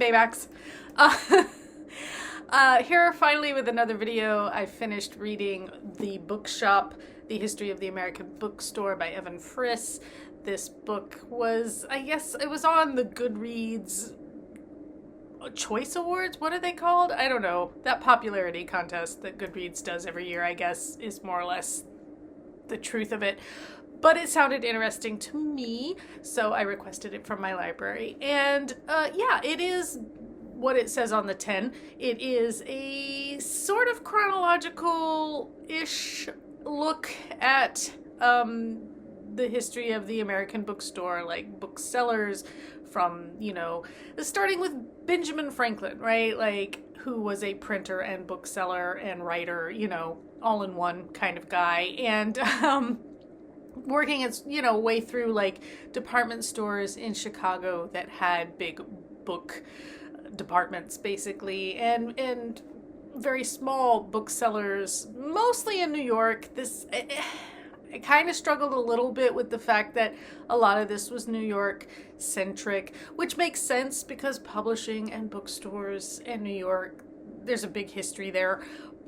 paybacks. Here finally with another video. I finished reading The Bookshop, The History of the American Bookstore by Evan Friss. This book was, I guess, it was on the Goodreads Choice Awards. What are they called? I don't know. That popularity contest that Goodreads does every year, I guess, is more or less the truth of it. But it sounded interesting to me, so I requested it from my library. And yeah, it is what it says on the tin. It is a sort of chronological-ish look at the history of the American bookstore, like booksellers from, you know, starting with Benjamin Franklin, right? Like, who was a printer and bookseller and writer, you know, all in one kind of guy. And working its, you know, way through like department stores in Chicago that had big book departments basically, and very small booksellers, mostly in New York. I kind of struggled a little bit with the fact that a lot of this was New York centric, which makes sense because publishing and bookstores in New York, there's a big history there.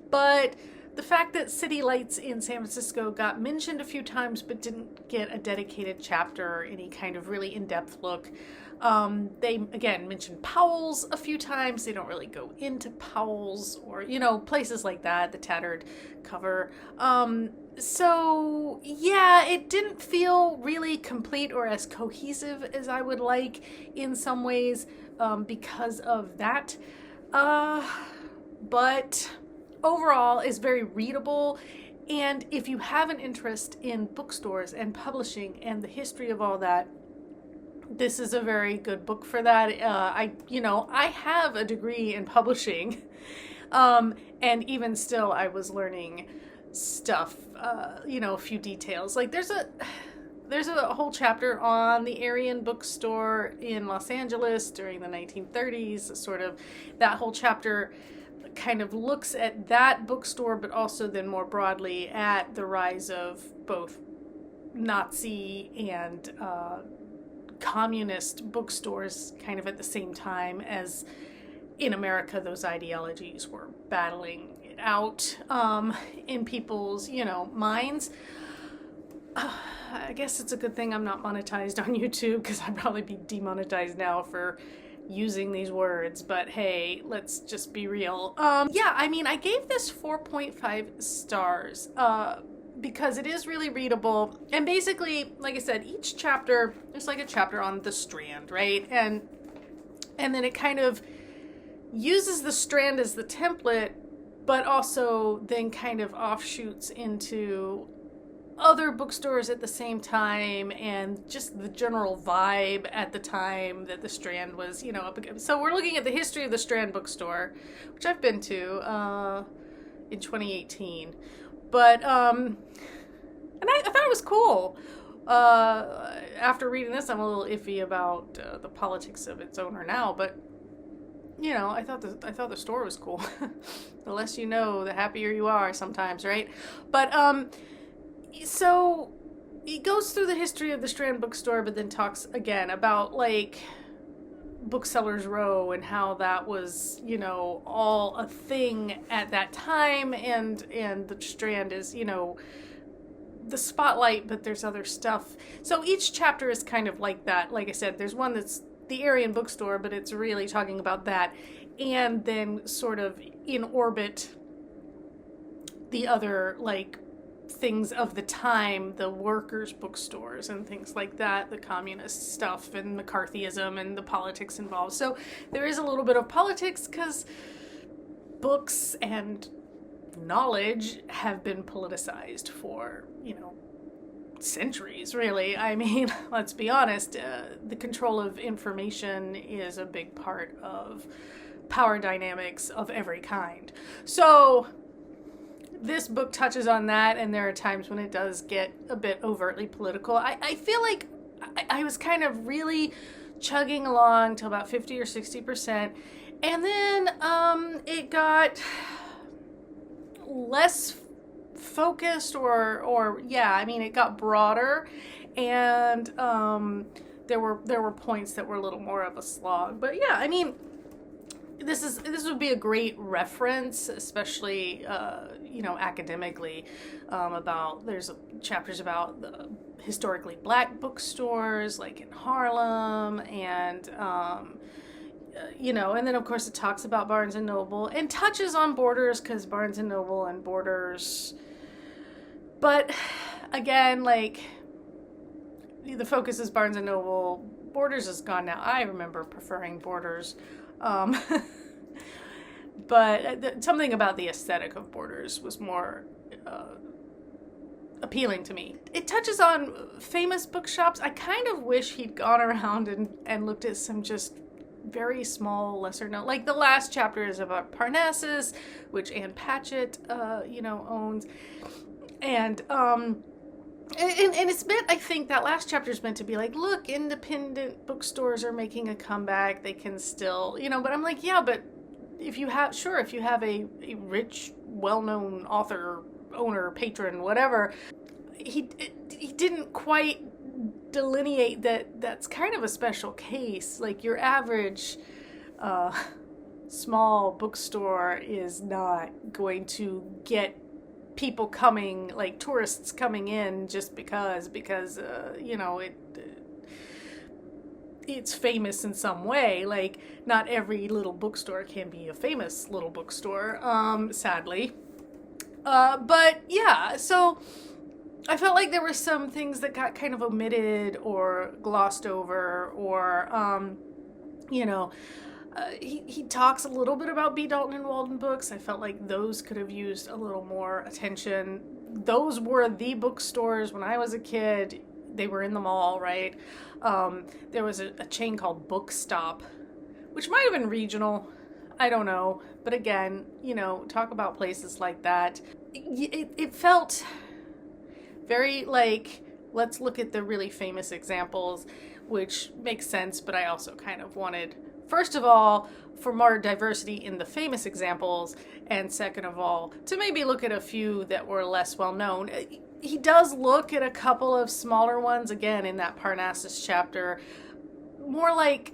But the fact that City Lights in San Francisco got mentioned a few times but didn't get a dedicated chapter or any kind of really in-depth look. They, again, mentioned Powell's a few times. They don't really go into Powell's or, you know, places like that, the tattered cover. So, yeah, it didn't feel really complete or as cohesive as I would like in some ways because of that. But overall is very readable, and if you have an interest in bookstores and publishing and the history of all that, this is a very good book for that. I have a degree in publishing, and even still I was learning stuff, a few details. Like there's a whole chapter on the Aryan bookstore in Los Angeles during the 1930s, sort of that whole chapter kind of looks at that bookstore, but also then more broadly at the rise of both Nazi and communist bookstores kind of at the same time as in America those ideologies were battling it out in people's, minds. I guess it's a good thing I'm not monetized on YouTube because I'd probably be demonetized now for using these words, but hey, let's just be real. Yeah, I mean, I gave this 4.5 stars because it is really readable, and basically, like I said, each chapter, there's like a chapter on the Strand, right? And then it kind of uses the Strand as the template, but also then kind of offshoots into other bookstores at the same time, and just the general vibe at the time that the Strand was, up against. So we're looking at the history of the Strand bookstore, which I've been to in 2018. But and I thought it was cool. After reading this, I'm a little iffy about the politics of its owner now, but I thought the store was cool. The less you know, the happier you are sometimes, right? But so he goes through the history of the Strand bookstore, but then talks again about like Booksellers Row and how that was, all a thing at that time, and the Strand is, the spotlight, but there's other stuff. So each chapter is kind of like that. Like I said, there's one that's the Aryan bookstore, but it's really talking about that, and then sort of in orbit the other like things of the time, the workers' bookstores and things like that, the communist stuff and McCarthyism and the politics involved. So there is a little bit of politics because books and knowledge have been politicized for, centuries, really. I mean, let's be honest, the control of information is a big part of power dynamics of every kind. So this book touches on that, and there are times when it does get a bit overtly political. I feel like I was kind of really chugging along till about 50 or 60%, and then it got less focused, it got broader, and there were points that were a little more of a slog. But yeah, I mean, this would be a great reference, especially academically, about there's chapters about the historically black bookstores like in Harlem, and and then of course it talks about Barnes and Noble and touches on Borders, because Barnes and Noble and Borders, but again, like, the focus is Barnes and Noble. Borders is gone now. I remember preferring Borders. But something about the aesthetic of Borders was more appealing to me. It touches on famous bookshops. I kind of wish he'd gone around and looked at some just very small, lesser known, like the last chapter is about Parnassus, which Ann Patchett, owns. And it's meant, I think that last chapter is meant to be like, look, independent bookstores are making a comeback. They can still, but I'm like, yeah, but if you have a rich, well-known author, owner, patron, whatever, he didn't quite delineate that's kind of a special case. Like, your average small bookstore is not going to get people coming, like tourists coming in just because it's famous in some way. Like, not every little bookstore can be a famous little bookstore, sadly. But yeah, so I felt like there were some things that got kind of omitted or glossed over, or he talks a little bit about B. Dalton and Walden books. I felt like those could have used a little more attention. Those were the bookstores when I was a kid. They were in the mall, right? There was a chain called BOOKSTOP, which might have been regional. I don't know. But again, talk about places like that. It felt very like, let's look at the really famous examples, which makes sense, but I also kind of wanted, first of all, for more diversity in the famous examples, and second of all, to maybe look at a few that were less well known. He does look at a couple of smaller ones, again, in that Parnassus chapter, more like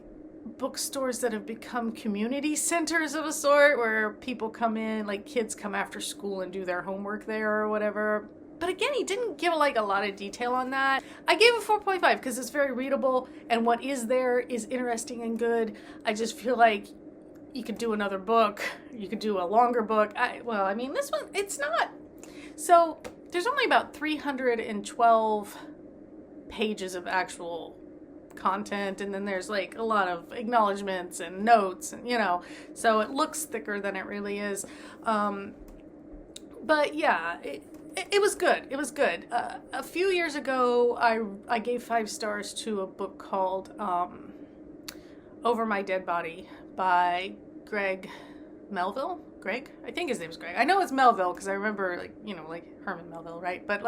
bookstores that have become community centers of a sort, where people come in, like kids come after school and do their homework there or whatever. But again, he didn't give like a lot of detail on that. I gave it 4.5 because it's very readable, and what is there is interesting and good. I just feel like you could do another book. You could do a longer book. This one, it's not. So there's only about 312 pages of actual content, and then there's like a lot of acknowledgments and notes, and so it looks thicker than it really is. But yeah, it was good. It was good. A few years ago, I gave 5 stars to a book called Over My Dead Body by Greg Melville. Greg? I think his name's Greg. I know it's Melville because I remember, like Herman Melville, right? But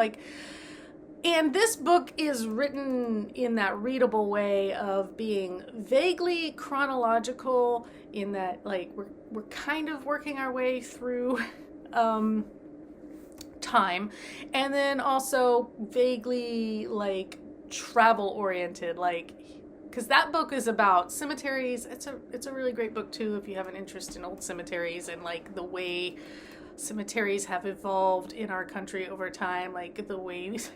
and this book is written in that readable way of being vaguely chronological, in that like we're kind of working our way through time, and then also vaguely like travel oriented, like, because that book is about cemeteries. It's a really great book too if you have an interest in old cemeteries and like the way cemeteries have evolved in our country over time, like the ways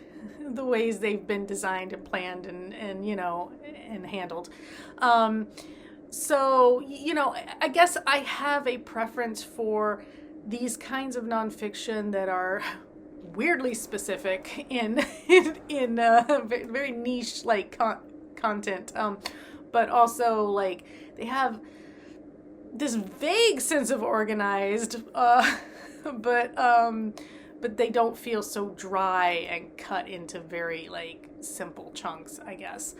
they've been designed and planned and handled. So I guess I have a preference for these kinds of nonfiction that are weirdly specific in very niche like content, but also like they have this vague sense of organized, but they don't feel so dry and cut into very like simple chunks, I guess.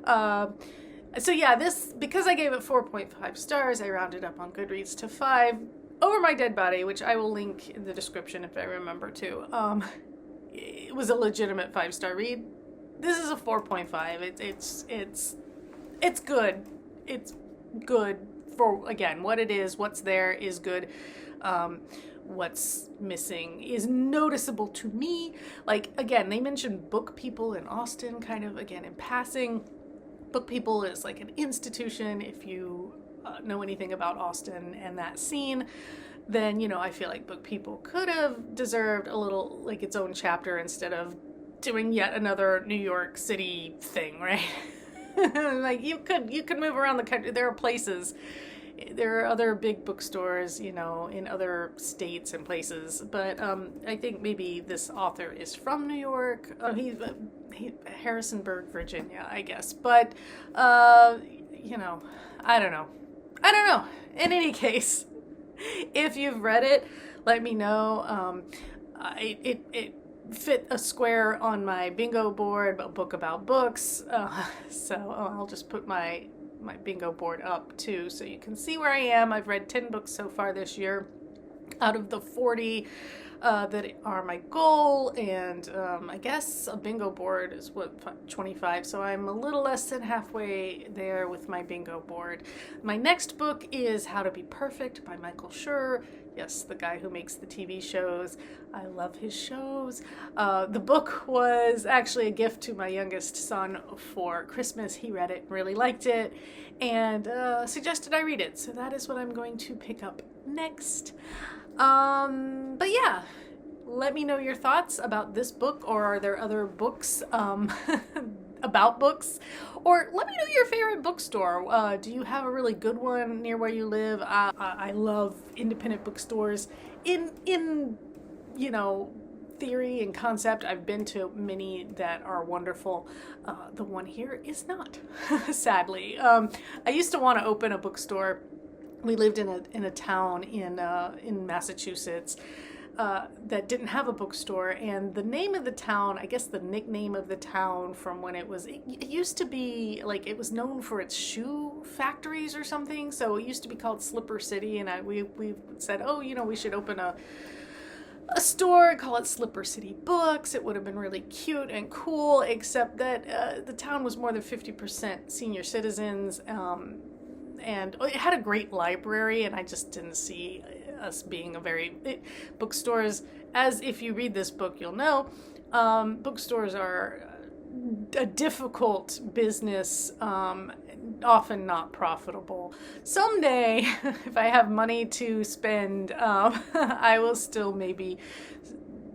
So yeah, this, because I gave it 4.5 stars, I rounded up on Goodreads to 5. Over My Dead Body, which I will link in the description if I remember to, it was a legitimate 5-star read. This is a 4.5. It's good. It's good for, again, what it is. What's there is good. What's missing is noticeable to me. Like, again, they mentioned Book People in Austin, kind of, again, in passing. Book People is like an institution. If you know anything about Austin and that scene, then, you know, I feel like Book People could have deserved a little, like, its own chapter instead of doing yet another New York City thing, right? Like, you could move around the country. There are places, there are other big bookstores, you know, in other states and places, but I think maybe this author is from New York. He's Harrisonburg, Virginia, I guess. But, you know, I don't know. In any case, if you've read it, let me know. It fit a square on my bingo board, a book about books. So I'll just put my bingo board up too, so you can see where I am. I've read 10 books so far this year out of the 40 that are my goal, and I guess a bingo board is what, 25, so I'm a little less than halfway there with my bingo board. My next book is How to Be Perfect by Michael Schur. Yes, the guy who makes the TV shows. I love his shows. The book was actually a gift to my youngest son for Christmas. He read it, really liked it, and suggested I read it. So that is what I'm going to pick up next. But yeah, let me know your thoughts about this book, or are there other books about books? Or let me know your favorite bookstore. Do you have a really good one near where you live? I love independent bookstores. In you know, theory and concept, I've been to many that are wonderful. The one here is not, sadly. I used to want to open a bookstore. We lived in a town in Massachusetts that didn't have a bookstore, and the name of the town, I guess the nickname of the town from when it used to be, like, it was known for its shoe factories or something, so it used to be called Slipper City, and we said, oh, you know, we should open a store and call it Slipper City Books. It would have been really cute and cool, except that the town was more than 50% senior citizens, and it had a great library, and I just didn't see us being bookstores, as if you read this book, you'll know, bookstores are a difficult business, often not profitable. Someday, if I have money to spend, I will still maybe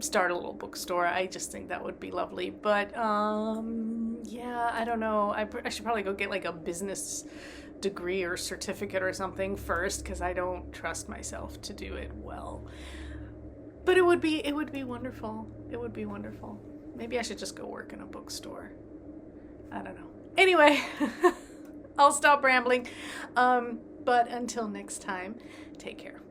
start a little bookstore. I just think that would be lovely. But yeah, I don't know. I should probably go get like a business degree or certificate or something first, because I don't trust myself to do it well. But it would be wonderful. It would be wonderful. Maybe I should just go work in a bookstore. I don't know. Anyway, I'll stop rambling. But until next time, take care.